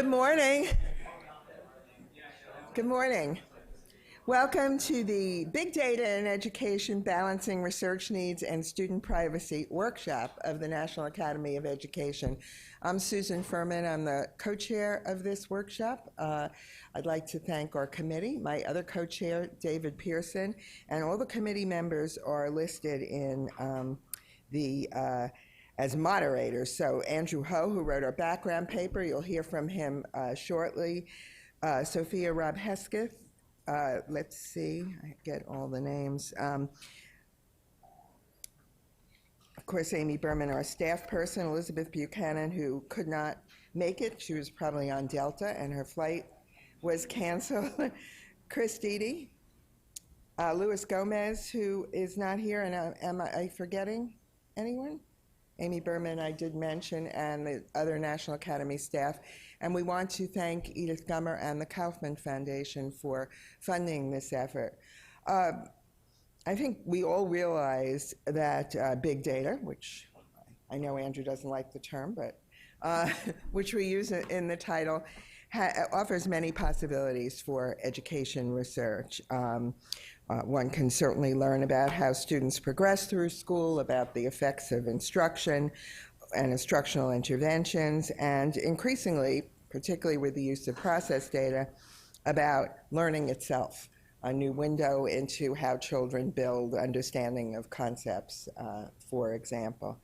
Good morning. Good morning. Welcome to the Big Data in Education Balancing Research Needs and Student Privacy workshop of the National Academy of Education. I'm Susan Fuhrman. I'm the co-chair of this workshop. I'd like to thank our committee, my other co-chair, David Pearson, and all the committee members are listed in as moderators. So Andrew Ho, who wrote our background paper, you'll hear from him shortly. Sophia Robb Hesketh, let's see, I get all the names. Of course, Amy Berman, our staff person, Elizabeth Buchanan, who could not make it. She was probably on Delta and her flight was canceled. Chris Dede, Luis Gomez, who is not here, and am I forgetting anyone? Amy Berman, I did mention, and the other National Academy staff. And we want to thank Edith Gummer and the Kaufman Foundation for funding this effort. I think we all realize that big data, which I know Andrew doesn't like the term, but which we use in the title, offers many possibilities for education research. One can certainly learn about how students progress through school, about the effects of instruction and instructional interventions, and increasingly, particularly with the use of process data, about learning itself, a new window into how children build understanding of concepts, for example.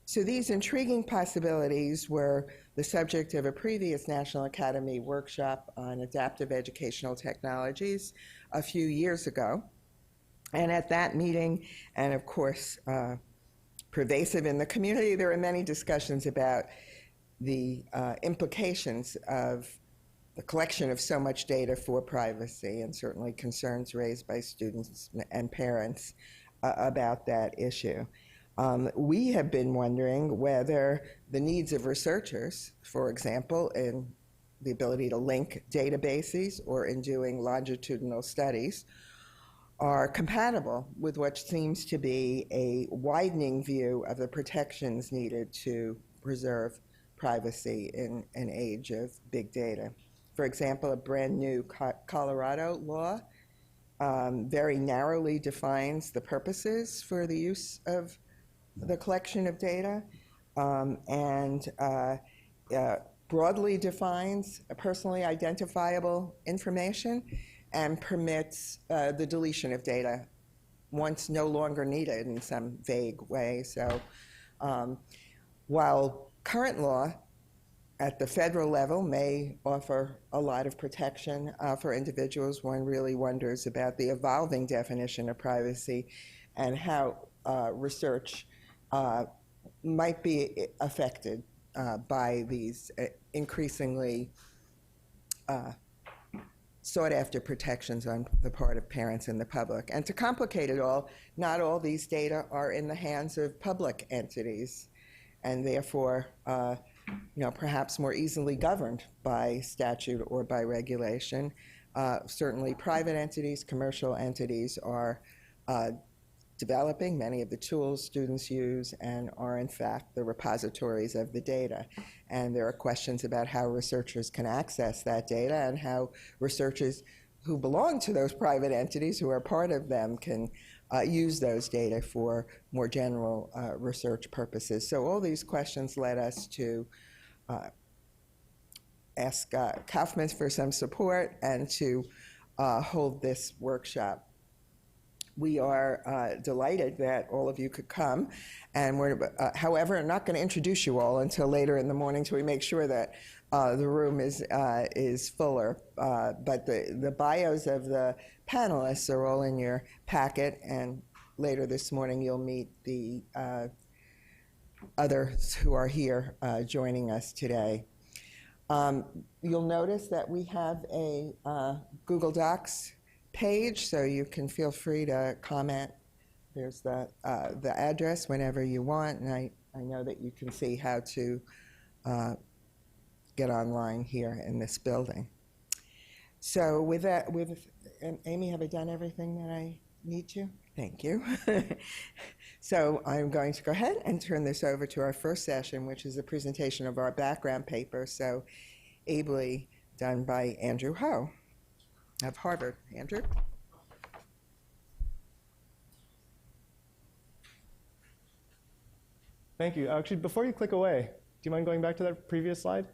So these intriguing possibilities were the subject of a previous National Academy workshop on adaptive educational technologies a few years ago. And at that meeting, and of course, pervasive in the community, there are many discussions about the implications of the collection of so much data for privacy, and certainly concerns raised by students and parents about that issue. We have been wondering whether the needs of researchers, for example, in the ability to link databases or in doing longitudinal studies, are compatible with what seems to be a widening view of the protections needed to preserve privacy in an age of big data. For example, a brand new Colorado law very narrowly defines the purposes for the use of the collection of data and broadly defines personally identifiable information and permits the deletion of data once no longer needed in some vague way. So while current law at the federal level may offer a lot of protection for individuals, one really wonders about the evolving definition of privacy and how research might be affected by these increasingly sought after protections on the part of parents and the public. And to complicate it all, not all these data are in the hands of public entities, and therefore perhaps more easily governed by statute or by regulation. Certainly private entities, commercial entities are developing many of the tools students use and are in fact the repositories of the data. And there are questions about how researchers can access that data and how researchers who belong to those private entities, who are part of them, can use those data for more general research purposes. So all these questions led us to ask Kaufman for some support and to hold this workshop. We are delighted that all of you could come, and we're, however, not going to introduce you all until later in the morning till we make sure that the room is fuller. But the bios of the panelists are all in your packet, and later this morning you'll meet the others who are here joining us today. You'll notice that we have a Google Docs page, so you can feel free to comment. There's the address whenever you want, and I know that you can see how to get online here in this building. So with that, Amy, have I done everything that I need to? Thank you. So I'm going to go ahead and turn this over to our first session, which is a presentation of our background paper. So ably done by Andrew Ho of Harvard. Andrew? Thank you. Actually, before you click away, do you mind going back to that previous slide?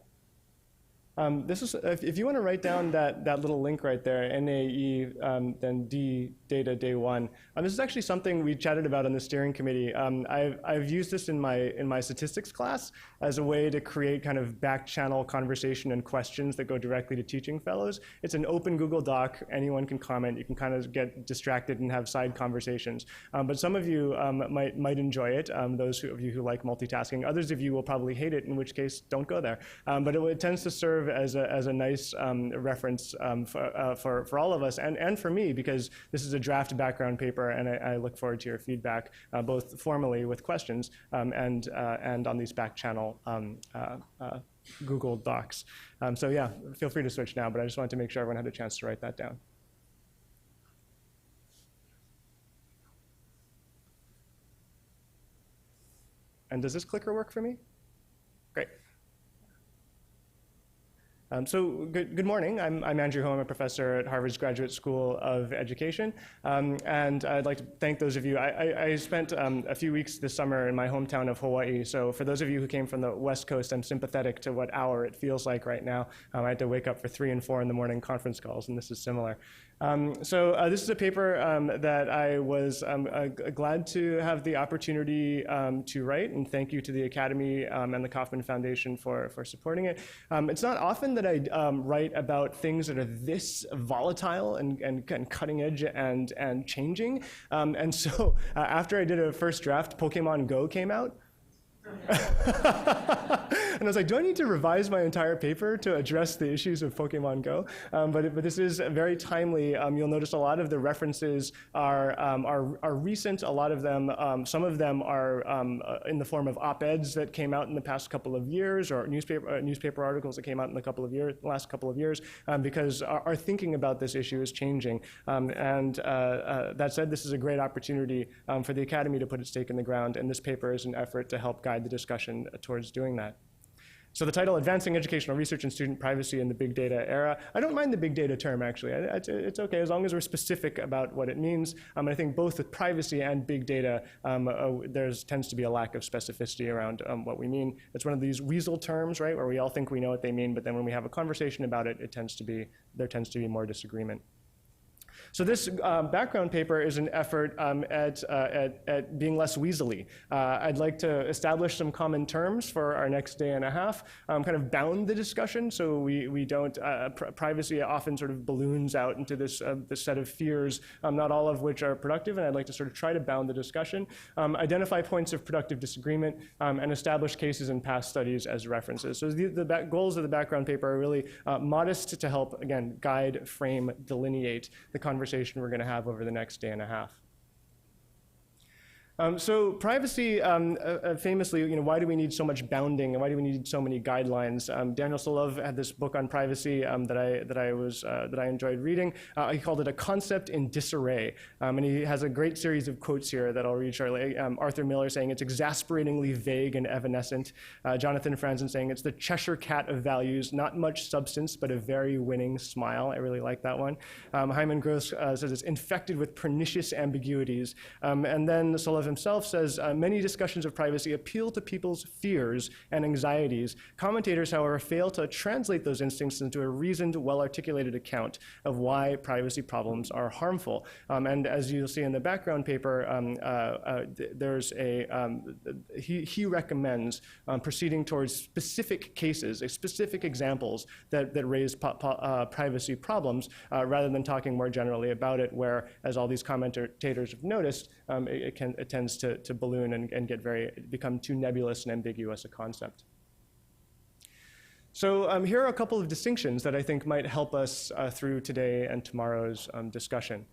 This is, if you want to write down that little link right there, NAE, then D, data, day one. This is actually something we chatted about on the steering committee. I've used this in my statistics class as a way to create kind of back channel conversation and questions that go directly to teaching fellows. It's an open Google Doc. Anyone can comment. You can kind of get distracted and have side conversations. But some of you might enjoy it, those of you who like multitasking. Others of you will probably hate it, in which case don't go there. But it tends to serve as a nice reference for all of us and for me, because this is a draft background paper, and I look forward to your feedback, both formally with questions and on these back channel Google Docs. So yeah, feel free to switch now, but I just wanted to make sure everyone had a chance to write that down. And does this clicker work for me? Great. So good morning. I'm Andrew Ho. I'm a professor at Harvard's Graduate School of Education. And I'd like to thank those of you. I spent a few weeks this summer in my hometown of Hawaii. So for those of you who came from the West Coast, I'm sympathetic to what hour it feels like right now. I had to wake up for 3 and 4 in the morning conference calls, and this is similar. This is a paper that I was glad to have the opportunity to write, and thank you to the Academy and the Kauffman Foundation for supporting it. It's not often that I write about things that are this volatile and cutting edge and changing. And so after I did a first draft, Pokemon Go came out. And I was like, do I need to revise my entire paper to address the issues of Pokemon Go? But this is very timely. You'll notice a lot of the references are recent. A lot of them, some of them are in the form of op-eds that came out in the past couple of years, or newspaper articles that came out in the last couple of years, because our thinking about this issue is changing. That said, this is a great opportunity for the Academy to put its stake in the ground, and this paper is an effort to help guide the discussion towards doing that. So the title, Advancing Educational Research and Student Privacy in the Big Data Era. I don't mind the big data term, actually. It's okay, as long as we're specific about what it means. I think both with privacy and big data, there tends to be a lack of specificity around what we mean. It's one of these weasel terms, right, where we all think we know what they mean, but then when we have a conversation about it, there tends to be more disagreement. So this background paper is an effort at being less weaselly. I'd like to establish some common terms for our next day and a half, kind of bound the discussion so we don't, privacy often sort of balloons out into this set of fears, not all of which are productive, and I'd like to sort of try to bound the discussion, identify points of productive disagreement, and establish cases in past studies as references. So the goals of the background paper are really modest to help, again, guide, frame, delineate the conversation we're going to have over the next day and a half. So privacy, famously, why do we need so much bounding, and why do we need so many guidelines? Daniel Solove had this book on privacy that I enjoyed reading. He called it A Concept in Disarray, and he has a great series of quotes here that I'll read shortly. Arthur Miller saying it's exasperatingly vague and evanescent. Jonathan Franzen saying it's the Cheshire cat of values, not much substance, but a very winning smile. I really like that one. Hyman Gross says it's infected with pernicious ambiguities, and then Solove himself says, many discussions of privacy appeal to people's fears and anxieties. Commentators, however, fail to translate those instincts into a reasoned, well-articulated account of why privacy problems are harmful. And as you'll see in the background paper, there's he recommends proceeding towards specific cases, specific examples that raise privacy problems, rather than talking more generally about it, where, as all these commentators have noticed, it tends to balloon and become too nebulous and ambiguous a concept. So here are a couple of distinctions that I think might help us through today and tomorrow's discussion.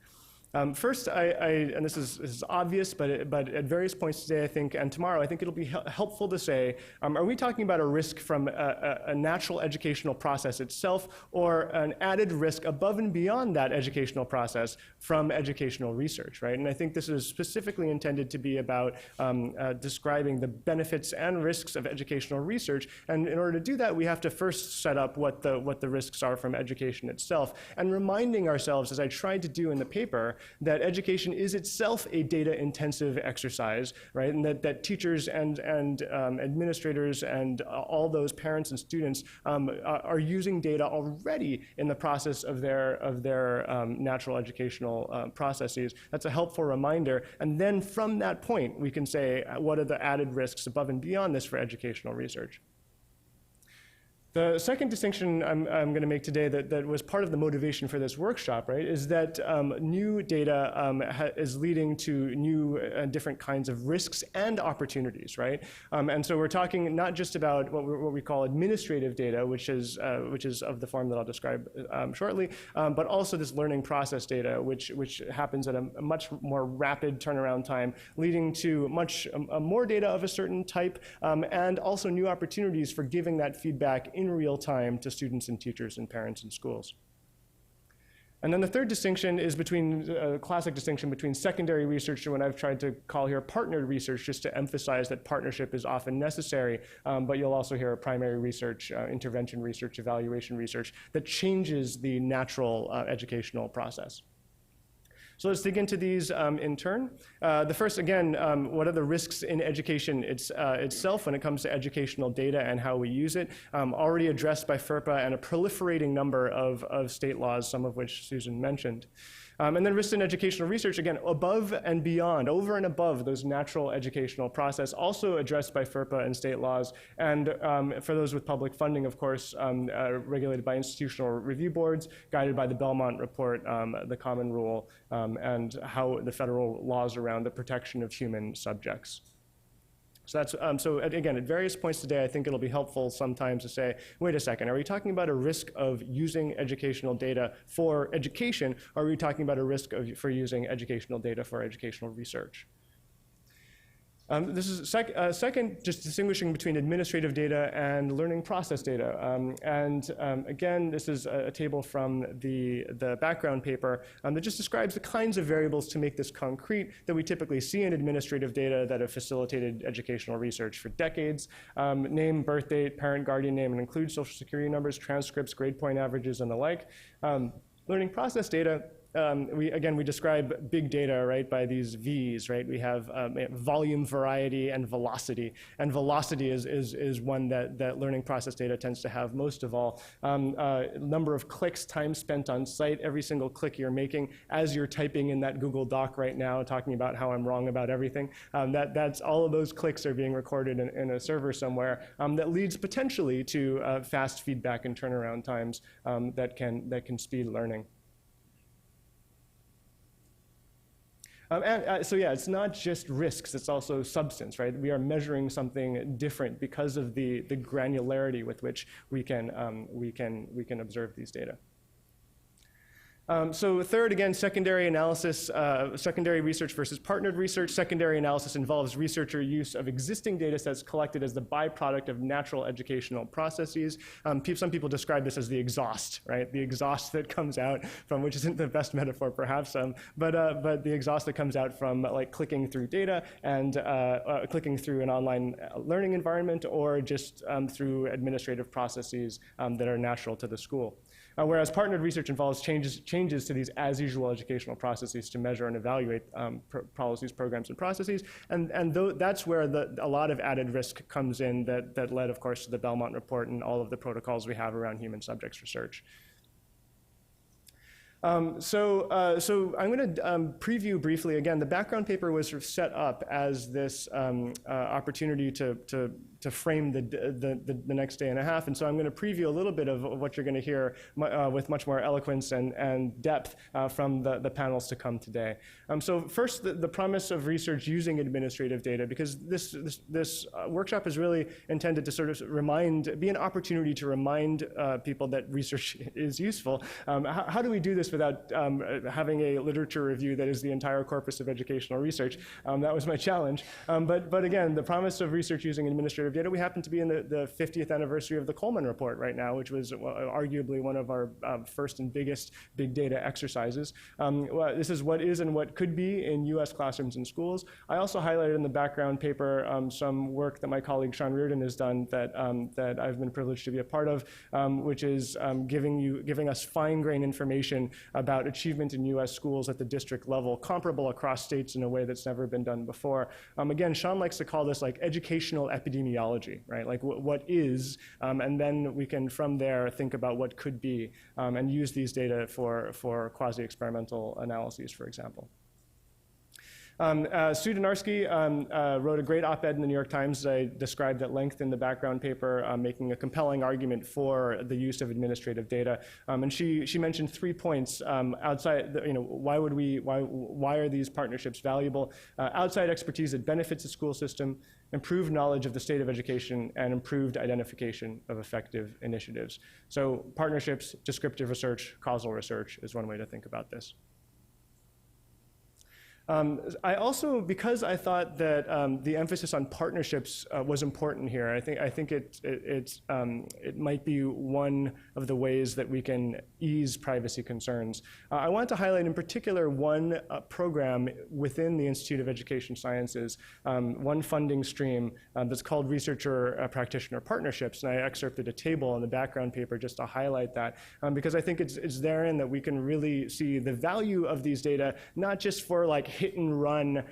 First, and this is obvious, but at various points today, I think, and tomorrow, I think it'll be helpful to say, are we talking about a risk from a natural educational process itself, or an added risk above and beyond that educational process from educational research, right? And I think this is specifically intended to be about describing the benefits and risks of educational research. And in order to do that, we have to first set up what the risks are from education itself, and reminding ourselves, as I tried to do in the paper, that education is itself a data-intensive exercise, right? And that teachers and administrators and all those parents and students are using data already in the process of their natural educational processes. That's a helpful reminder. And then from that point, we can say, what are the added risks above and beyond this for educational research? The second distinction I'm going to make today that was part of the motivation for this workshop, right, is that new data is leading to new different kinds of risks and opportunities, right? And so we're talking not just about what we call administrative data, which is of the form that I'll describe shortly, but also this learning process data, which happens at a much more rapid turnaround time, leading to much more data of a certain type, and also new opportunities for giving that feedback in real time to students and teachers and parents in schools. And then the third distinction is between a classic distinction between secondary research and what I've tried to call here partnered research, just to emphasize that partnership is often necessary, but you'll also hear primary research, intervention research, evaluation research that changes the natural educational process. So let's dig into these in turn. The first, again, what are the risks in education itself when it comes to educational data and how we use it? Already addressed by FERPA and a proliferating number of state laws, some of which Susan mentioned. And then risks in educational research, again, above and beyond, over and above those natural educational process, also addressed by FERPA and state laws. And for those with public funding, of course, regulated by institutional review boards, guided by the Belmont Report, the Common Rule, and how the federal laws around the protection of human subjects. So that's, so again, at various points today, I think it'll be helpful sometimes to say, wait a second, are we talking about a risk of using educational data for education, or are we talking about a risk for using educational data for educational research? This is second, just distinguishing between administrative data and learning process data. Again, this is a table from the background paper that just describes the kinds of variables to make this concrete that we typically see in administrative data that have facilitated educational research for decades. Name, birth date, parent, guardian name, and includes social security numbers, transcripts, grade point averages, and the like. Learning process data, we describe big data, right, by these V's, right? We have volume, variety, and velocity. And velocity is one that learning process data tends to have most of all. Number of clicks, time spent on site, every single click you're making as you're typing in that Google Doc right now, talking about how I'm wrong about everything. That's all of those clicks are being recorded in a server somewhere. That leads potentially to fast feedback and turnaround times that can speed learning. So yeah, it's not just risks, it's also substance, right? We are measuring something different because of the granularity with which we can observe these data. So third, again, secondary analysis, secondary research versus partnered research. Secondary analysis involves researcher use of existing data sets collected as the byproduct of natural educational processes. Some people describe this as the exhaust, right? The exhaust that comes out from, which isn't the best metaphor perhaps, but the exhaust that comes out from like clicking through data and clicking through an online learning environment, or just through administrative processes that are natural to the school. Whereas partnered research involves changes to these as-usual educational processes to measure and evaluate policies, programs, and processes. And that's where a lot of added risk comes in that led, of course, to the Belmont Report and all of the protocols we have around human subjects research. So I'm going to preview briefly. Again, the background paper was sort of set up as this opportunity to to frame the next day and a half. And so I'm going to preview a little bit of what you're going to hear with much more eloquence and depth from the panels to come today. So first, the promise of research using administrative data, because this workshop is really intended to sort of be an opportunity to remind people that research is useful. How do we do this without having a literature review that is the entire corpus of educational research? That was my challenge. But again, the promise of research using administrative data, we happen to be in the 50th anniversary of the Coleman Report right now, which was arguably one of our first and biggest big data exercises. This is what is and what could be in US classrooms and schools. I also highlighted in the background paper some work that my colleague Sean Reardon has done that I've been privileged to be a part of, which is giving us fine-grained information about achievement in US schools at the district level, comparable across states in a way that's never been done before. Again, Sean likes to call this like educational epidemiology, right? Like what is, and then we can from there think about what could be, and use these data for quasi-experimental analyses, for example. Sue Donarski wrote a great op-ed in the New York Times that I described at length in the background paper, making a compelling argument for the use of administrative data. And she mentioned 3 points outside. Why are these partnerships valuable? Outside expertise that benefits the school system, improved knowledge of the state of education, and improved identification of effective initiatives. So partnerships, descriptive research, causal research is one way to think about this. I also, because I thought that the emphasis on partnerships was important here, I think it might be one of the ways that we can ease privacy concerns. I want to highlight in particular one program within the Institute of Education Sciences, one funding stream that's called Researcher Practitioner Partnerships, and I excerpted a table in the background paper just to highlight that, because I think it's therein that we can really see the value of these data, not just for like hit and run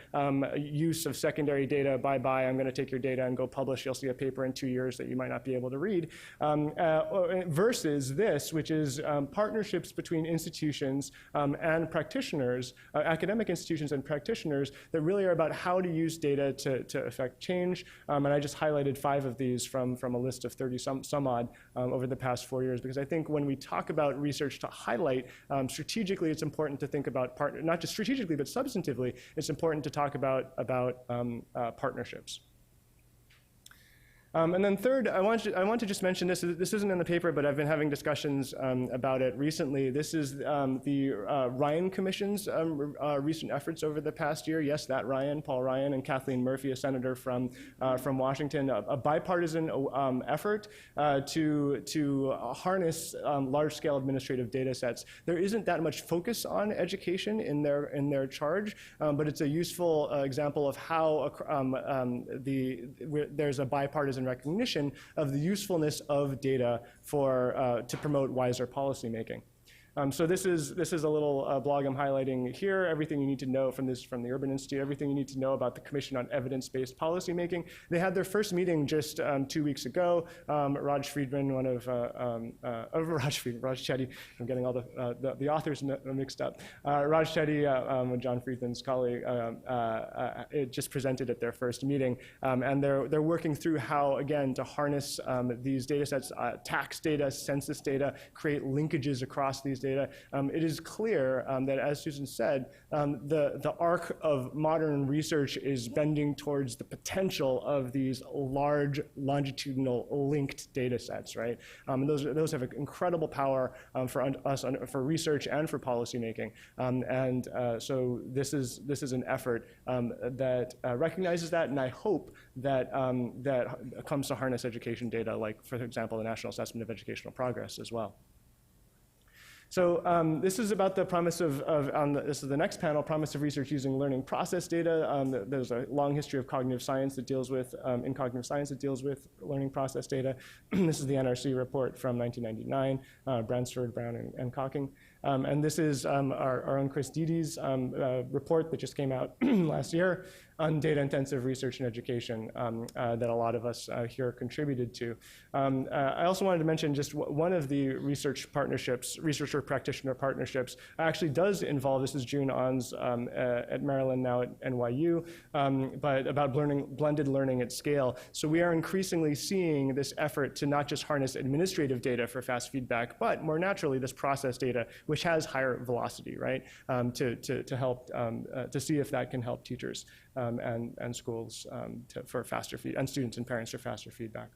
use of secondary data, bye-bye, I'm gonna take your data and go publish, you'll see a paper in 2 years that you might not be able to read, versus this, which is partnerships between institutions and practitioners, academic institutions and practitioners that really are about how to use data to affect change. And I just highlighted 5 of these from a list of 30 some odd over the past 4 years, because I think when we talk about research to highlight, strategically it's important to think about not just strategically, but substantively, it's important to talk about partnerships. And then third, I want to just mention this. This isn't in the paper, but I've been having discussions about it recently. This is the Ryan Commission's recent efforts over the past year. Yes, that Ryan, Paul Ryan, and Kathleen Murphy, a senator from Washington, a bipartisan effort to harness large-scale administrative data sets. There isn't that much focus on education in their charge, but it's a useful example of how there's a bipartisan recognition of the usefulness of data to promote wiser policymaking. So this is a little blog I'm highlighting here. Everything you need to know from the Urban Institute. Everything you need to know about the Commission on Evidence-Based Policymaking. They had their first meeting just 2 weeks ago. Raj Friedman, Raj Chetty. I'm getting all the authors mixed up. Raj Chetty, John Friedman's colleague, it just presented at their first meeting, and they're working through how, again, to harness these data sets, tax data, census data, create linkages across these data. It is clear that, as Susan said, the arc of modern research is bending towards the potential of these large longitudinal linked data sets, right? And those have incredible power for us for research and for policymaking. So this is an effort that recognizes that, and I hope that comes to harness education data, like, for example, the National Assessment of Educational Progress as well. So this is about the promise this is the next panel, promise of research using learning process data. There's a long history of cognitive science that deals with, in cognitive science that deals with learning process data. This is the NRC report from 1999, Bransford, Brown, and Cocking. And this is our own Chris Deedy's report that just came out last year. on data-intensive research and education that a lot of us here contributed to. I also wanted to mention just one of the research partnerships, researcher practitioner partnerships, actually does involve, this is June On's at Maryland, now at NYU, but about blended learning at scale. So we are increasingly seeing this effort to not just harness administrative data for fast feedback, but more naturally this process data, which has higher velocity, right, to help, to see if that can help teachers and schools for faster and students and parents for faster feedback.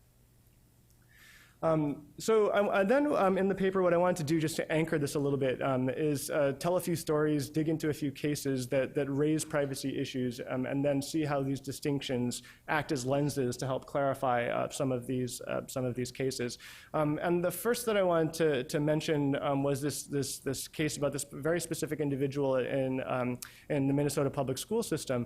Then in the paper, what I wanted to do just to anchor this a little bit is tell a few stories, dig into a few cases that raise privacy issues, and then see how these distinctions act as lenses to help clarify some of these cases. And the first that I wanted to mention was this case about this very specific individual in the Minnesota public school system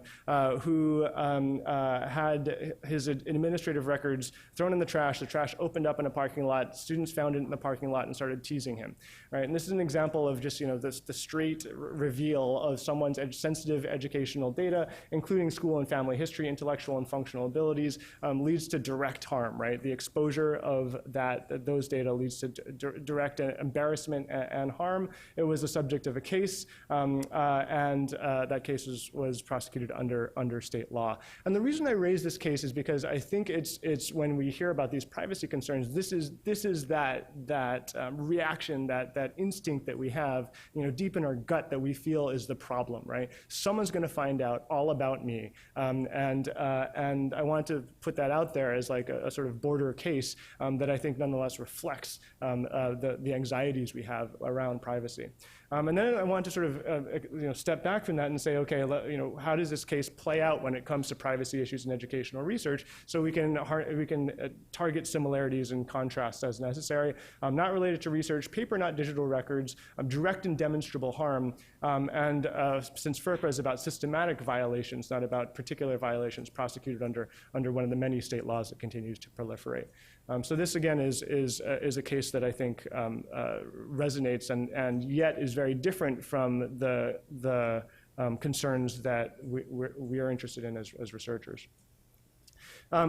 who had his administrative records thrown in the trash opened up in a parking lot, students found it in the parking lot and started teasing him, right? And this is an example of just, the straight reveal of someone's sensitive educational data, including school and family history, intellectual and functional abilities, leads to direct harm, right? The exposure of those data leads to direct embarrassment and harm. It was the subject of a case, and that case was prosecuted under state law. And the reason I raise this case is because I think it's when we hear about these privacy concerns, this is that reaction, that instinct that we have, deep in our gut that we feel is the problem, right? Someone's going to find out all about me, and I want to put that out there as like a sort of border case that I think nonetheless reflects the anxieties we have around privacy. And then I want to sort of step back from that and say, okay, how does this case play out when it comes to privacy issues in educational research, so we can target similarities and contrasts as necessary, not related to research, paper not digital records, direct and demonstrable harm, and since FERPA is about systematic violations, not about particular violations prosecuted under one of the many state laws that continues to proliferate. So this again is a case that I think resonates and yet is very different from the concerns that we are interested in as researchers.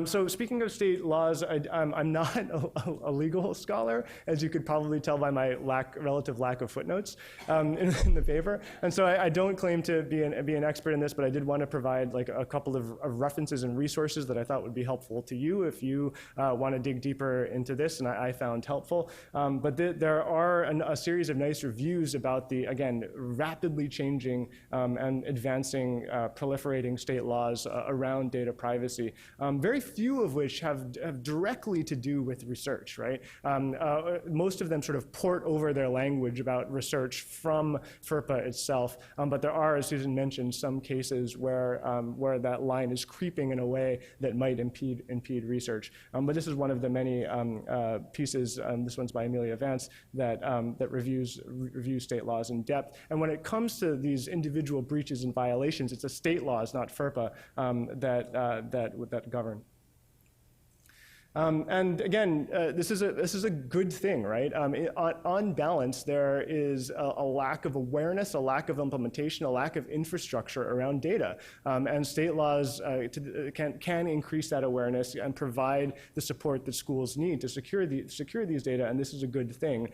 So speaking of state laws, I'm not a legal scholar, as you could probably tell by my relative lack of footnotes in the paper. And so I don't claim to be an expert in this, but I did want to provide like a couple of references and resources that I thought would be helpful to you if you want to dig deeper into this, and I found helpful. But there are a series of nice reviews about the, again, rapidly changing and advancing, proliferating state laws around data privacy. Very few of which have directly to do with research, right? Most of them sort of port over their language about research from FERPA itself, but there are, as Susan mentioned, some cases where that line is creeping in a way that might impede research. But this is one of the many pieces, this one's by Amelia Vance, that reviews state laws in depth. And when it comes to these individual breaches and violations, it's the state laws, not FERPA, that govern. And again, this is a good thing, right? On balance, there is a lack of awareness, a lack of implementation, a lack of infrastructure around data. And state laws can increase that awareness and provide the support that schools need to secure these data, and this is a good thing.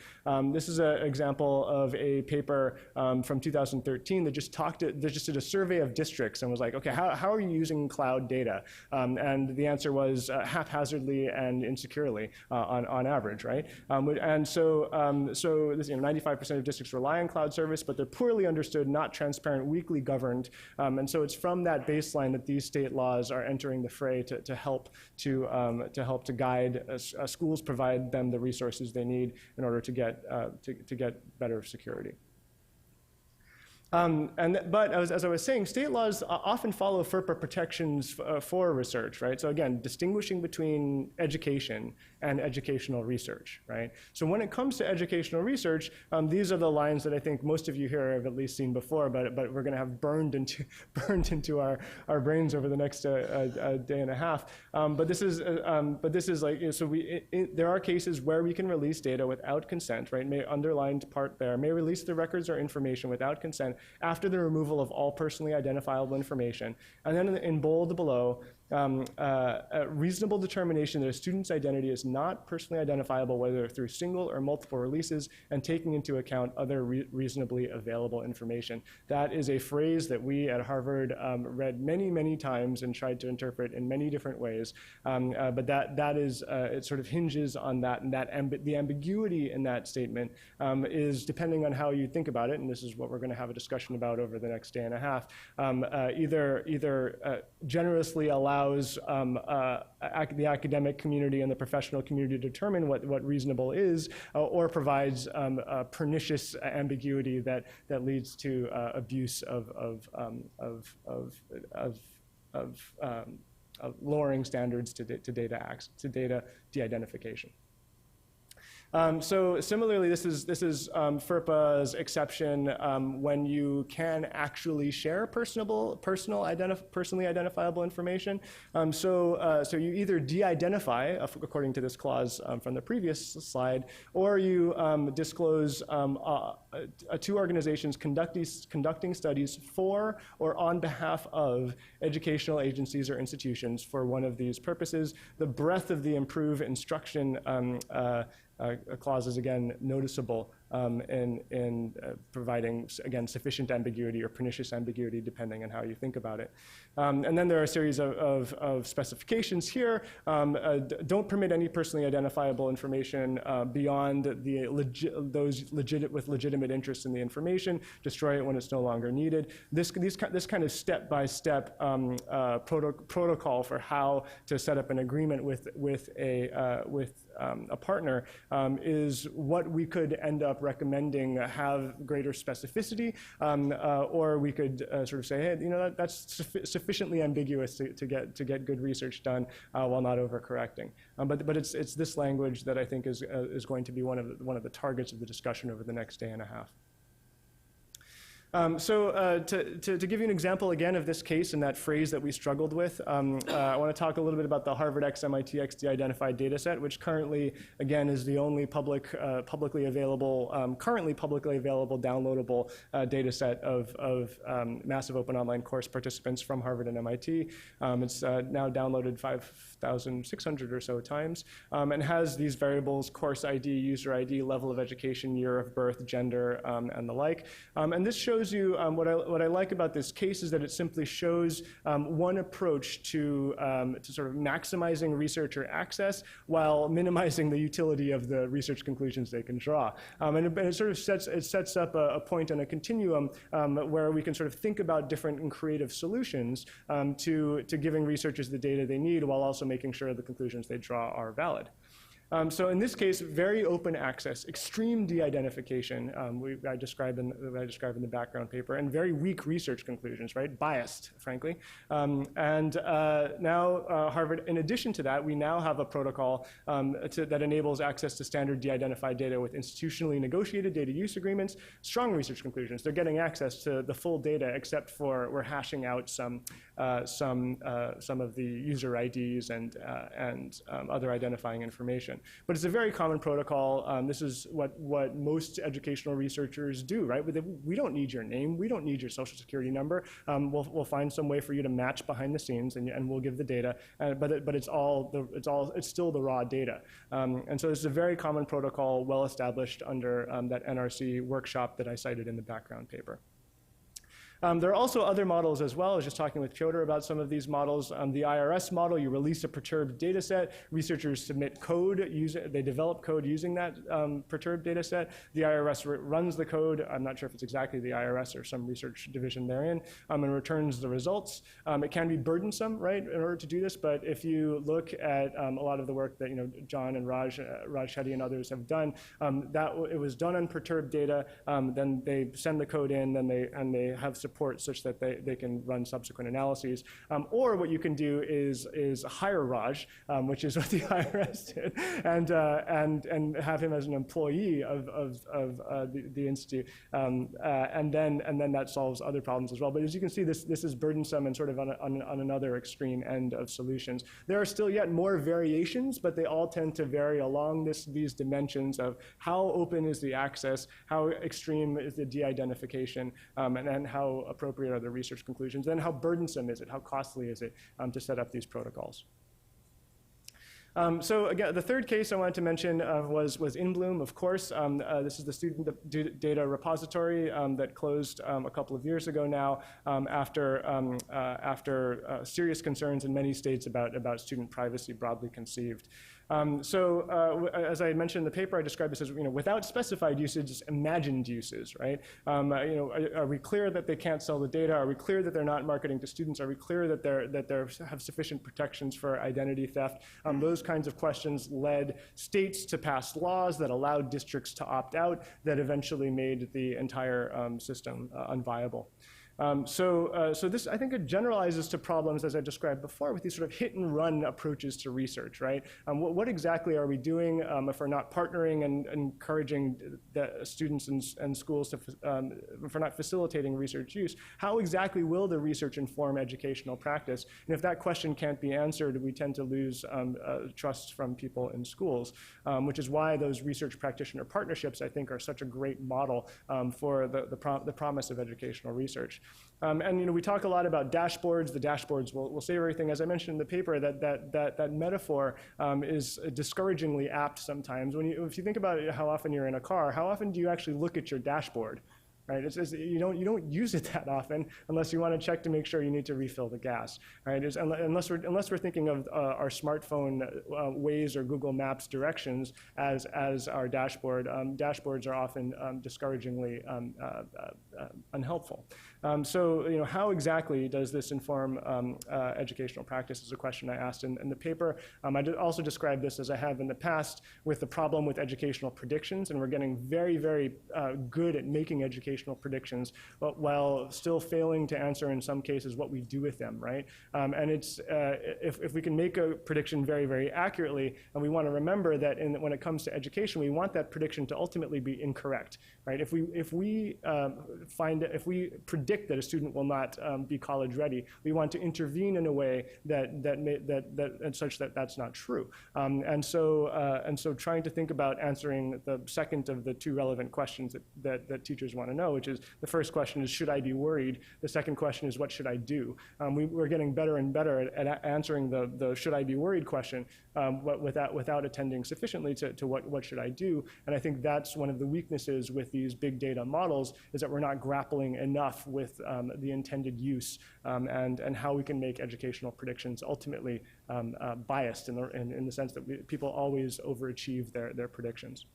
This is an example of a paper from 2013 that just did a survey of districts and was like, okay, how are you using cloud data? And the answer was haphazardly and insecurely on average, right? And so this, 95% of districts rely on cloud service, but they're poorly understood, not transparent, weakly governed. And so it's from that baseline that these state laws are entering the fray to help to guide schools, provide them the resources they need in order to get better security. But as I was saying, state laws often follow FERPA protections for research, right? So again, distinguishing between education and educational research, right? So when it comes to educational research, these are the lines that I think most of you here have at least seen before, but we're going to have burned into our brains over the next day and a half. But this is like, so there are cases where we can release data without consent, right? Underlined part there, may release the records or information without consent, after the removal of all personally identifiable information. And then in bold below, a reasonable determination that a student's identity is not personally identifiable, whether through single or multiple releases, and taking into account other reasonably available information. That is a phrase that we at Harvard read many, many times and tried to interpret in many different ways. But that is, it sort of hinges on that, and the ambiguity in that statement is, depending on how you think about it, and this is what we're going to have a discussion about over the next day and a half, either generously allows the academic community and the professional community to determine what reasonable is, or provides pernicious ambiguity that leads to abuse of lowering standards to data de-identification. So similarly, this is FERPA's exception when you can actually share personally identifiable information. So you either de-identify, according to this clause from the previous slide, or you disclose two organizations conducting studies for or on behalf of educational agencies or institutions for one of these purposes. The breadth of the improve instruction clause is again noticeable in providing, again, sufficient ambiguity or pernicious ambiguity, depending on how you think about it. And then there are a series of specifications here. Don't permit any personally identifiable information beyond those with legitimate interest in the information. Destroy it when it's no longer needed. This kind of step-by-step protocol for how to set up an agreement with a partner is what we could end up recommending have greater specificity, or we could sort of say, hey, that's sufficiently ambiguous to get good research done while not overcorrecting. But it's this language that I think is going to be one of the targets of the discussion over the next day and a half. To give you an example again of this case and that phrase that we struggled with, I want to talk a little bit about the Harvard X MIT X de-identified data set, which currently, again, is the only publicly available downloadable data set of massive open online course participants from Harvard and MIT. It's now downloaded 5,600 or so times, and has these variables: course ID, user ID, level of education, year of birth, gender, and the like. And this shows you what I like about this case is that it simply shows one approach to sort of maximizing researcher access while minimizing the utility of the research conclusions they can draw. And it sort of sets up a point on a continuum where we can sort of think about different and creative solutions to giving researchers the data they need while also making sure the conclusions they draw are valid. So in this case, very open access, extreme de-identification, I described in the background paper, and very weak research conclusions, right? Biased, frankly. Now Harvard, in addition to that, we now have a protocol that enables access to standard de-identified data with institutionally negotiated data use agreements, strong research conclusions. They're getting access to the full data, except for we're hashing out some of the user IDs and other identifying information. But it's a very common protocol. This is what most educational researchers do, right? We don't need your name. We don't need your social security number. We'll find some way for you to match behind the scenes, and we'll give the data. But it's still the raw data. And so this is a very common protocol, well established under that NRC workshop that I cited in the background paper. There are also other models as well. I was just talking with Piotr about some of these models. The IRS model, you release a perturbed data set. Researchers submit code. They develop code using that perturbed data set. The IRS runs the code. I'm not sure if it's exactly the IRS or some research division therein, and returns the results. It can be burdensome, right, in order to do this. But if you look at a lot of the work that John and Raj Shetty and others have done, it was done on perturbed data. Then they send the code in, and they have support such that they can run subsequent analyses. Or what you can do is hire Raj, which is what the IRS did, and have him as an employee of the institute, and then that solves other problems as well. But as you can see, this is burdensome and sort of on another extreme end of solutions. There are still yet more variations, but they all tend to vary along these dimensions of how open is the access, how extreme is the de-identification, and how appropriate are the research conclusions, and how burdensome is it, how costly is it to set up these protocols. So again, the third case I wanted to mention was InBloom, of course. This is the student data repository that closed a couple of years ago now after serious concerns in many states about student privacy broadly conceived. As I mentioned in the paper, I described this as, without specified uses, imagined uses, right? Are we clear that they can't sell the data? Are we clear that they're not marketing to students? Are we clear that they have sufficient protections for identity theft? Those kinds of questions led states to pass laws that allowed districts to opt out that eventually made the entire system unviable. So this, I think, it generalizes to problems, as I described before, with these sort of hit-and-run approaches to research, right? What exactly are we doing if we're not partnering and encouraging the students and schools to, if we're not facilitating research use? How exactly will the research inform educational practice? And if that question can't be answered, we tend to lose trust from people in schools, which is why those research practitioner partnerships, I think, are such a great model for the promise of educational research. And we talk a lot about dashboards. The dashboards will save everything. As I mentioned in the paper, that metaphor is discouragingly apt sometimes. If you think about it, how often you're in a car, how often do you actually look at your dashboard? Right? You don't use it that often unless you want to check to make sure you need to refill the gas. Right? Unless we're thinking of our smartphone Waze or Google Maps directions as our dashboard. Dashboards are often discouragingly unhelpful. So how exactly does this inform educational practice is a question I asked in the paper. I also described this, as I have in the past, with the problem with educational predictions, and we're getting very, very good at making educational predictions, but while still failing to answer in some cases what we do with them, right? And it's if we can make a prediction very, very accurately, and we want to remember that when it comes to education, we want that prediction to ultimately be incorrect, right? If we predict that a student will not be college ready, we want to intervene in a way such that that's not true. And so trying to think about answering the second of the two relevant questions that teachers want to know, which is, the first question is, should I be worried? The second question is, what should I do? We're getting better and better at answering the should I be worried question without attending sufficiently to what should I do. And I think that's one of the weaknesses with these big data models, is that we're not grappling enough with the intended use and how we can make educational predictions ultimately biased in the sense that people always overachieve their predictions.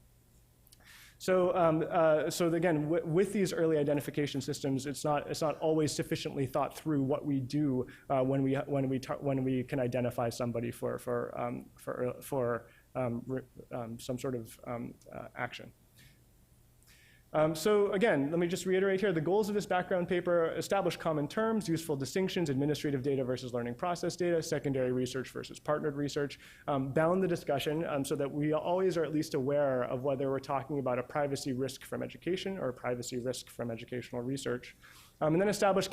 So again, with these early identification systems, it's not always sufficiently thought through what we do when we can identify somebody for some sort of action. So again, let me just reiterate here, the goals of this background paper: establish common terms, useful distinctions, administrative data versus learning process data, secondary research versus partnered research, bound the discussion so that we always are at least aware of whether we're talking about a privacy risk from education or a privacy risk from educational research. And then establish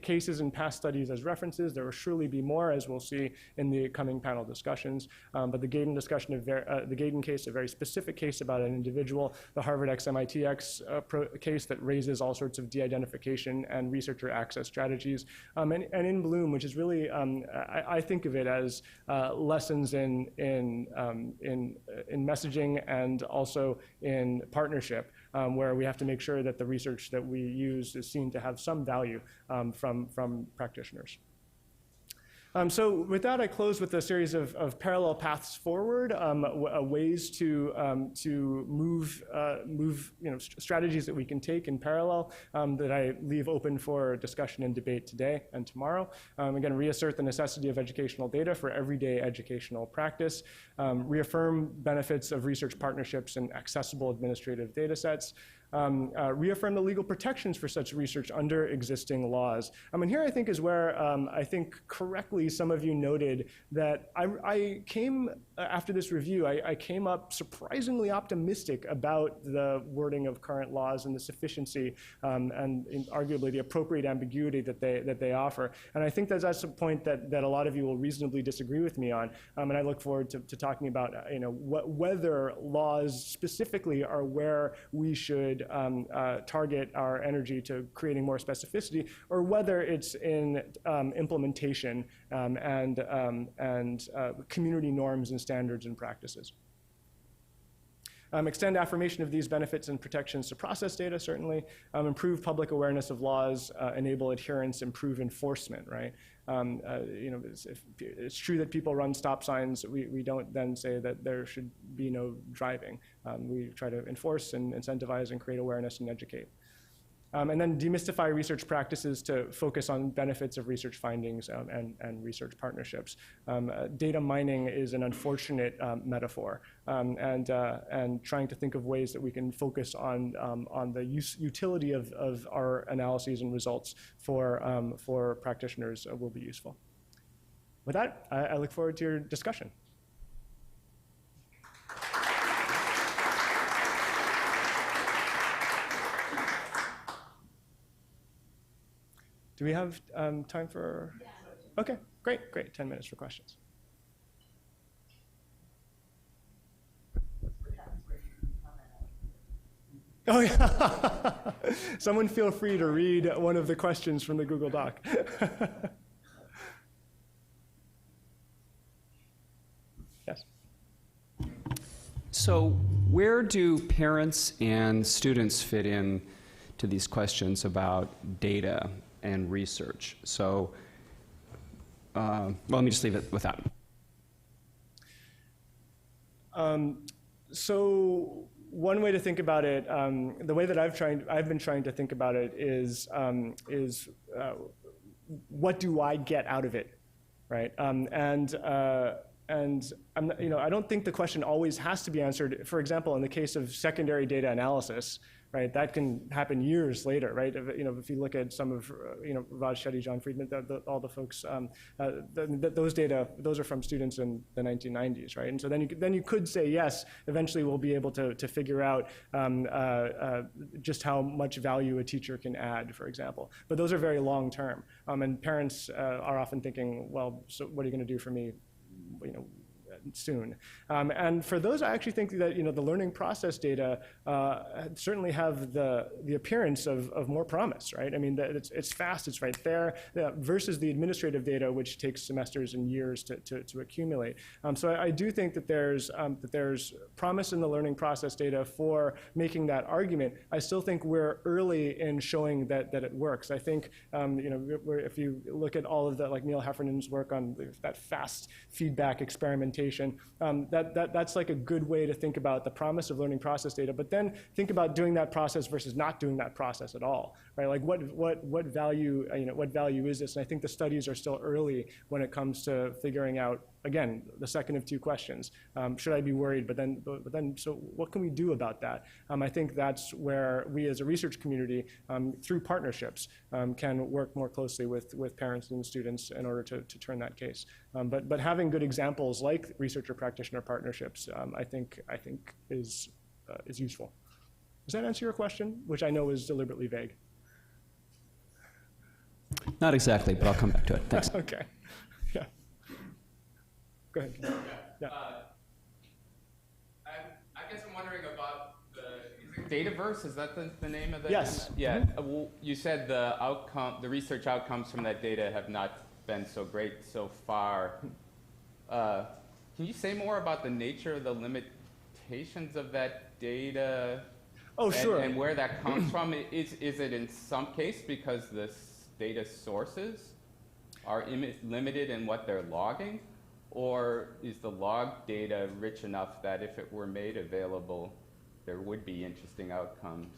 cases and past studies as references. There will surely be more, as we'll see in the coming panel discussions. But the Gaydon discussion of the Gaydon case, a very specific case about an individual, the Harvard X MIT X case that raises all sorts of de-identification and researcher access strategies, and InBloom, which is really, I think of it as lessons in messaging and also in partnership, where we have to make sure that the research that we use is seen to have some value from practitioners. So with that, I close with a series of parallel paths forward, ways to move strategies that we can take in parallel that I leave open for discussion and debate today and tomorrow. Again, reassert the necessity of educational data for everyday educational practice, reaffirm benefits of research partnerships and accessible administrative data sets, reaffirm the legal protections for such research under existing laws. And here I think is where I think correctly some of you noted that I came, after this review, I came up surprisingly optimistic about the wording of current laws and the sufficiency and arguably the appropriate ambiguity that they offer. And I think that's a point that a lot of you will reasonably disagree with me on. And I look forward to talking about whether laws specifically are where we should target our energy to creating more specificity, or whether it's in implementation and community norms and standards and practices. Extend affirmation of these benefits and protections to process data, certainly. Improve public awareness of laws, enable adherence, improve enforcement, right? It's true that people run stop signs. We don't then say that there should be no driving. We try to enforce and incentivize and create awareness and educate. And then demystify research practices to focus on benefits of research findings and research partnerships. Data mining is an unfortunate metaphor, and trying to think of ways that we can focus on the utility of our analyses and results for practitioners will be useful. With that, I look forward to your discussion. Do we have time for? Yeah. Okay, great. 10 minutes for questions. Oh yeah. Someone feel free to read one of the questions from the Google Doc. Yes. So where do parents and students fit in to these questions about data and research? So, well, let me just leave it with that. So one way to think about it, the way that I've been trying to think about it is what do I get out of it, right? And I'm, I don't think the question always has to be answered. For example, in the case of secondary data analysis, right, that can happen years later, right? If you look at some of, Raj Shetty, John Friedman, all the folks, those data, those are from students in the 1990s, right? And so then you could say, yes, eventually we'll be able to figure out just how much value a teacher can add, for example. But those are very long term. And parents are often thinking, well, so what are you going to do for me, soon. And for those, I actually think that the learning process data certainly have the appearance of more promise, right? I mean, it's fast, it's right there, versus the administrative data, which takes semesters and years to accumulate. So I do think that there's promise in the learning process data for making that argument. I still think we're early in showing that it works. I think if you look at all of the, like Neil Heffernan's work on that fast feedback experimentation, that's like a good way to think about the promise of learning process data, but then think about doing that process versus not doing that process at all, right? Like what value, what value is this? And I think the studies are still early when it comes to figuring out, again, the second of two questions. Should I be worried? But then, so what can we do about that? I think that's where we as a research community, through partnerships, can work more closely with parents and students in order to turn that case. But having good examples like researcher practitioner partnerships, I think is useful. Does that answer your question, which I know is deliberately vague? Not exactly, but I'll come back to it. Thanks. Okay. Yeah. Go ahead. Yeah. I guess I'm wondering about Dataverse. Is that the name of the? Yes. Yeah. Mm-hmm. Well, you said the research outcomes from that data have not been so great so far. Can you say more about the nature of the limitations of that data? Oh, sure. And where that comes from? Is it in some case because the data sources are limited in what they're logging? Or is the log data rich enough that if it were made available, there would be interesting outcomes?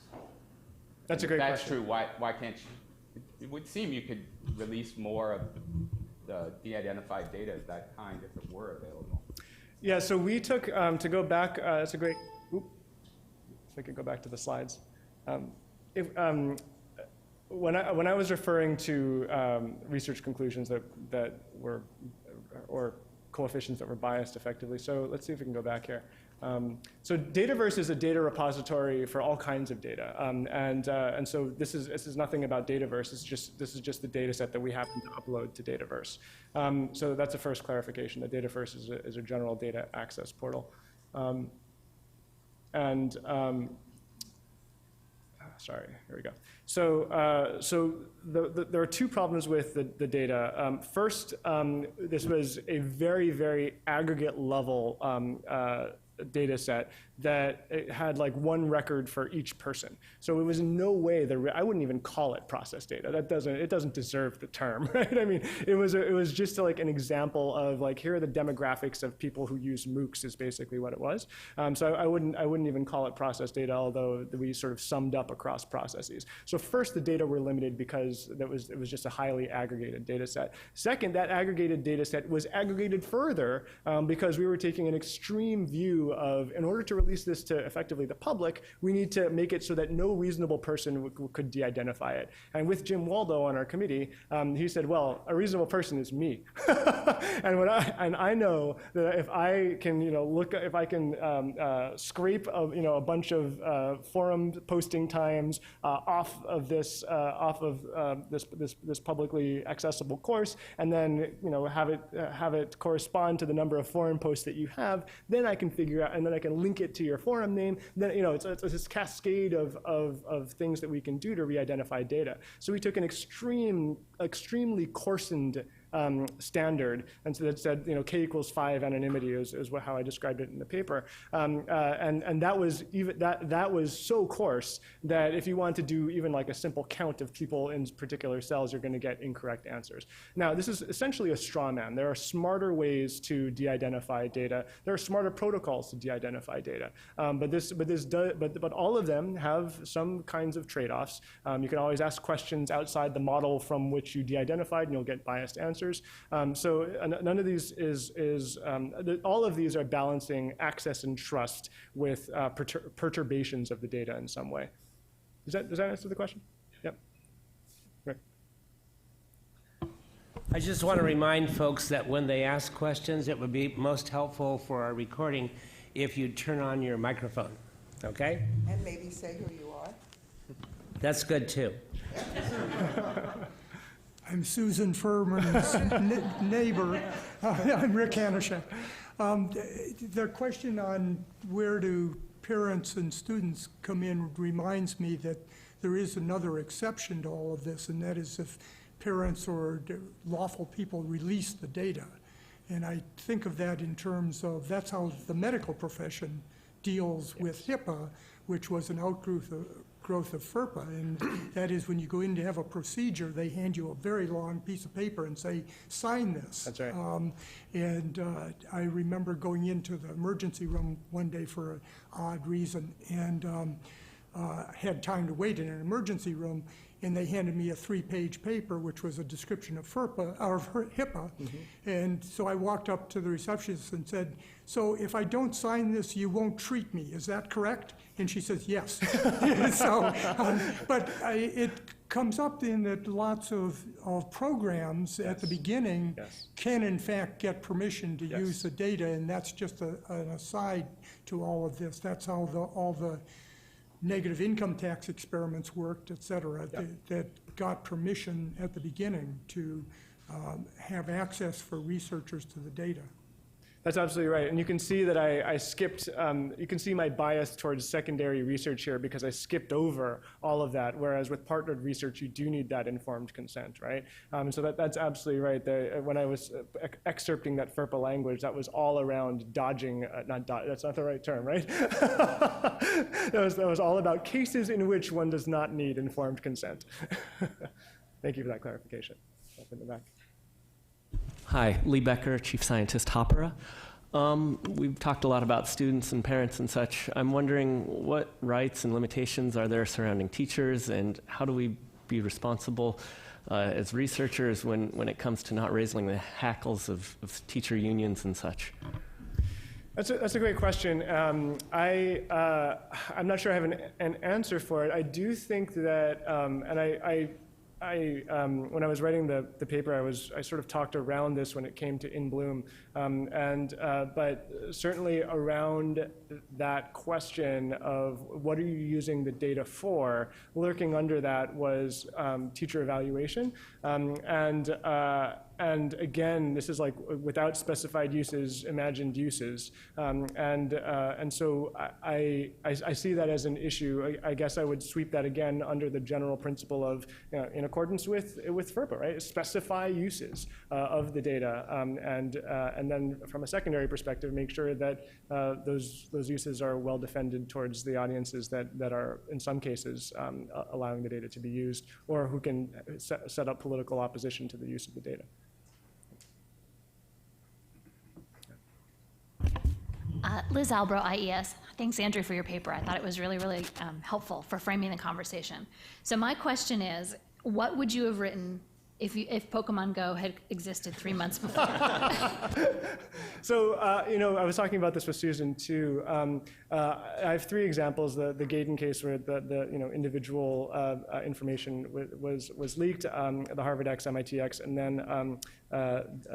That's a great question. If that's true, why can't you? It would seem you could release more of the de-identified data of that kind if it were available. Yeah, so we took, to go back, that's a great, if I could go back to the slides. When I was referring to research conclusions that were, or coefficients that were biased effectively, so let's see if we can go back here. So Dataverse is a data repository for all kinds of data, and so this is nothing about Dataverse. This is just the data set that we happen to upload to Dataverse. So that's the first clarification. That Dataverse is a general data access portal, sorry, here we go. So there are two problems with the data. First, this was a very, very aggregate level data set that it had like one record for each person. So it was in no way I wouldn't even call it process data. It doesn't deserve the term, right? I mean, it was just like an example of like, here are the demographics of people who use MOOCs is basically what it was. So I wouldn't even call it process data, although we sort of summed up across processes. So first, the data were limited because it was just a highly aggregated data set. Second, that aggregated data set was aggregated further because we were taking an extreme view of, in order to release this to effectively the public, we need to make it so that no reasonable person could de-identify it. And with Jim Waldo on our committee, he said, well, a reasonable person is me. and I know that if I can, scrape a bunch of forum posting times off of this publicly accessible course, and then have it correspond to the number of forum posts that you have, then I can figure out, and then I can link it to your forum name. Then it's this cascade of things that we can do to re-identify data. So we took an extremely coarsened standard, and so that said, k equals 5 anonymity is how I described it in the paper, and that was so coarse that if you want to do even like a simple count of people in particular cells, you're going to get incorrect answers. Now, this is essentially a straw man. There are smarter ways to de-identify data. There are smarter protocols to de-identify data, but all of them have some kinds of trade-offs. You can always ask questions outside the model from which you de-identified, and you'll get biased answers. So none of these all of these are balancing access and trust with perturbations of the data in some way. Does that answer the question? Yep. Right. I just want to remind folks that when they ask questions, it would be most helpful for our recording if you turn on your microphone, okay? And maybe say who you are. That's good too. I'm Susan Fuhrman's neighbor. I'm Rick Hanishek. The question on where do parents and students come in reminds me that there is another exception to all of this, and that is if parents or lawful people release the data. And I think of that in terms of that's how the medical profession deals with HIPAA, which was an outgrowth of FERPA, and that is when you go in to have a procedure, they hand you a very long piece of paper and say, sign this. That's right. I remember going into the emergency room one day for an odd reason, and had time to wait in an emergency room, and they handed me a 3-page paper, which was a description of FERPA, or HIPAA. Mm-hmm. And so I walked up to the receptionist and said, so if I don't sign this, you won't treat me, is that correct? And she says, yes. But it comes up in that lots of programs at the beginning can in fact get permission to use the data, and that's just an aside to all of this. That's how all the negative income tax experiments worked, et cetera, that got permission at the beginning to have access for researchers to the data. That's absolutely right. And you can see that I skipped, you can see my bias towards secondary research here because I skipped over all of that, whereas with partnered research, you do need that informed consent, right? So that's absolutely right. When I was excerpting that FERPA language, that was all around dodging, that's not the right term, right? that was all about cases in which one does not need informed consent. Thank you for that clarification. Up in the back. Hi, Lee Becker, Chief Scientist, Hopera. We've talked a lot about students and parents and such. I'm wondering what rights and limitations are there surrounding teachers, and how do we be responsible as researchers when it comes to not raising the hackles of teacher unions and such? That's a great question. I'm not sure I have an answer for it. I do think that, when I was writing the paper, I sort of talked around this when it came to In Bloom, but certainly around that question of what are you using the data for, lurking under that was teacher evaluation, and again, this is like without specified uses, imagined uses, and so I see that as an issue. I guess I would sweep that again under the general principle of, in accordance with FERPA, right? Specify uses of the data, and then from a secondary perspective, make sure that those uses are well defended towards the audiences that are in some cases allowing the data to be used, or who can set up political opposition to the use of the data. Liz Albro, IES. Thanks, Andrew, for your paper. I thought it was really, really helpful for framing the conversation. So my question is, what would you have written if Pokemon Go had existed 3 months before? So, I was talking about this with Susan too. I have 3 examples. The Gaydon case where the individual information was leaked, the Harvard X, MIT X, and then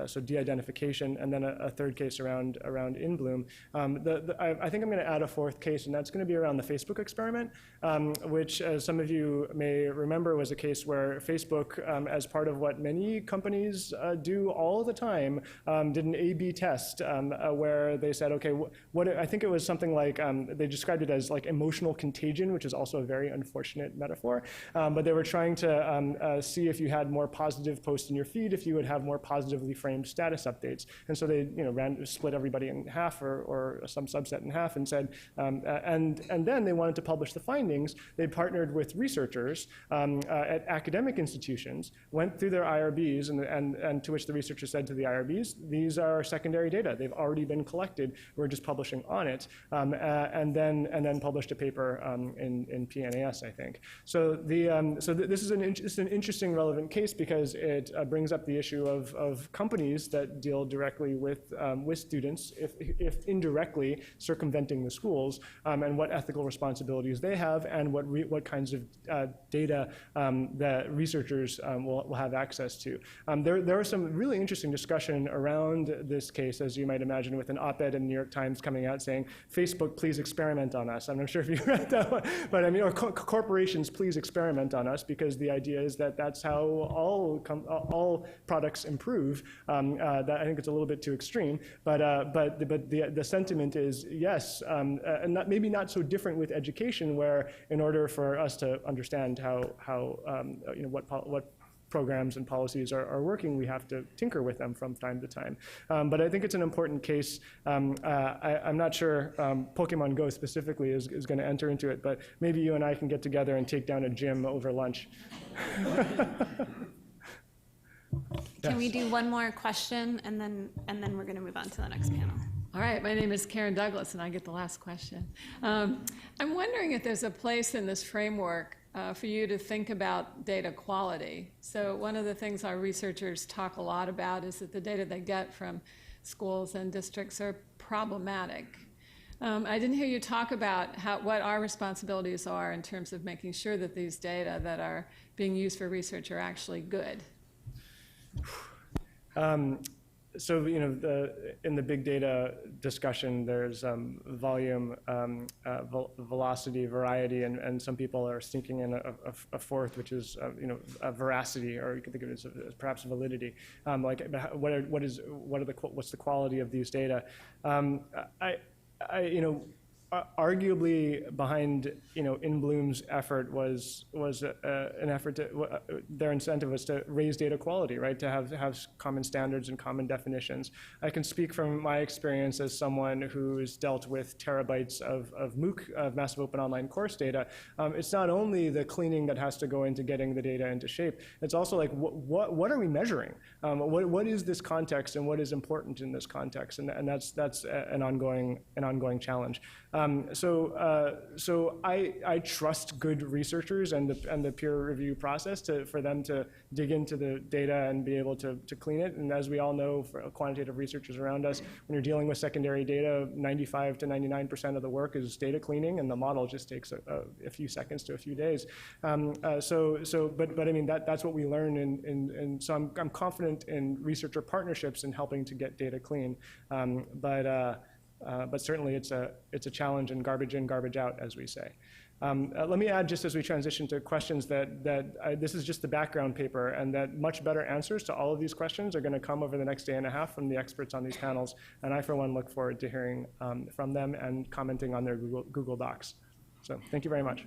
so de-identification, and then a third case around In Bloom. I think I'm going to add a 4th case, and that's going to be around the Facebook experiment, which, as some of you may remember, was a case where Facebook, as part of what many companies do all the time, did an A/B test where they said, okay, I think it was something like, they described it as like emotional contagion, which is also a very unfortunate metaphor, but they were trying to see if you had more positive posts in your feed, if you would have more positively framed status updates. And so they split everybody in half or some subset in half and said, and then they wanted to publish the findings. They partnered with researchers at academic institutions, went through their IRBs, and to which the researcher said to the IRBs, these are secondary data. They've already been collected. We're just publishing on it, and then published a paper in PNAS, I think. So this is an interesting, relevant case because it brings up the issue of companies that deal directly with students, if indirectly circumventing the schools, and what ethical responsibilities they have, and what kinds of data that researchers will have access to. There was some really interesting discussion around this case, as you might imagine, with an op-ed in the New York Times coming out saying, Facebook, please experiment on us. I'm not sure if you read that one, but I mean, or corporations, please experiment on us, because the idea is that that's how all products improve. That I think it's a little bit too extreme, but the sentiment is yes, and maybe not so different with education, where in order for us to understand how what programs and policies are working, we have to tinker with them from time to time. But I think it's an important case. I'm not sure Pokemon Go specifically is going to enter into it, but maybe you and I can get together and take down a gym over lunch. Can we do one more question, and then we're going to move on to the next panel? All right, my name is Karen Douglas, and I get the last question. I'm wondering if there's a place in this framework for you to think about data quality. So one of the things our researchers talk a lot about is that the data they get from schools and districts are problematic. I didn't hear you talk about what our responsibilities are in terms of making sure that these data that are being used for research are actually good. So in the big data discussion, there's volume, velocity, variety, and some people are sneaking in a 4th, which is a veracity, or you can think of it as perhaps validity. Like what's the quality of these data? Arguably behind In Bloom's effort was an effort to their incentive was to raise data quality, right? To have common standards and common definitions. I can speak from my experience as someone who's dealt with terabytes of MOOC, of massive open online course data. It's not only the cleaning that has to go into getting the data into shape. It's also like what are we measuring? What is this context, and what is important in this context? And that's an ongoing challenge. So I trust good researchers and the peer review process for them to dig into the data and be able to clean it. And as we all know, for quantitative researchers around us, when you're dealing with secondary data, 95 to 99% of the work is data cleaning, and the model just takes a few seconds to a few days. But I mean, that's what we learn, and so I'm confident in researcher partnerships in helping to get data clean. But certainly it's a challenge, and garbage in, garbage out, as we say. Let me add, just as we transition to questions, that this is just the background paper, and that much better answers to all of these questions are going to come over the next day and a half from the experts on these panels, and I, for one, look forward to hearing from them and commenting on their Google Docs. So thank you very much.